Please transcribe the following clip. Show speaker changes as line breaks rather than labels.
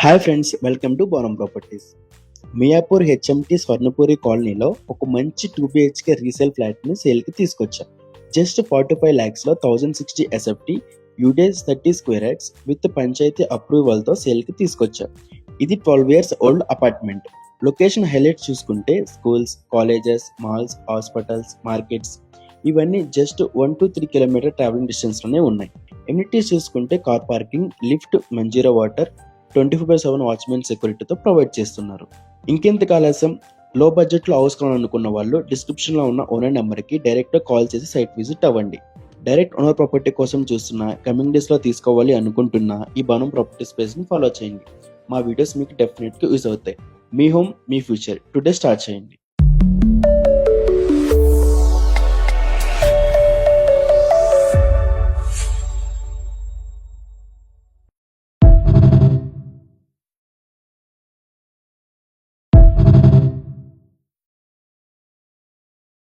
Hi friends, welcome to Bonam properties. Miyapur HMT Swarnapuri కాలనీలో ఒక మంచి 2 BHK రీసేల్ ఫ్లాట్ని సేల్కి తీసుకొచ్చాం. జస్ట్ 45 lakhsలో 1060 SFT UDS 30 square yards with panchayat అప్రూవల్తో సేల్కి తీసుకొచ్చాం. ఇది 12 years old apartment. Location highlights చూసుకుంటే schools, colleges, malls, hospitals, markets ఇవన్నీ జస్ట్ 1 to 3 kilometer ట్రావెలింగ్ డిస్టెన్స్లోనే ఉన్నాయి. ఎమ్యూనిటీస్ చూసుకుంటే car parking, lift, Manjeera water, 24/7 watchman సెక్యూరిటీతో ప్రొవైడ్ చేస్తున్నారు. ఇంకెందుకు ఆలస్యం, లో బడ్జెట్లో హౌస్ కొనాలనుకున్న వాళ్ళు డిస్క్రిప్షన్లో ఉన్న ఓనర్ నెంబర్కి డైరెక్ట్గా కాల్ చేసి సైట్ విజిట్ అవ్వండి. డైరెక్ట్ ఓనర్ ప్రాపర్టీ కోసం చూస్తున్నా, కమింగ్ డేస్లో తీసుకోవాలి అనుకుంటున్నా ఈ బోనం ప్రాపర్టీ స్పేస్ని ఫాలో చేయండి. మా వీడియోస్ మీకు డెఫినెట్గా యూజ్ అవుతాయి. మీ హోమ్, మీ ఫ్యూచర్ టుడే స్టార్ట్ చేయండి.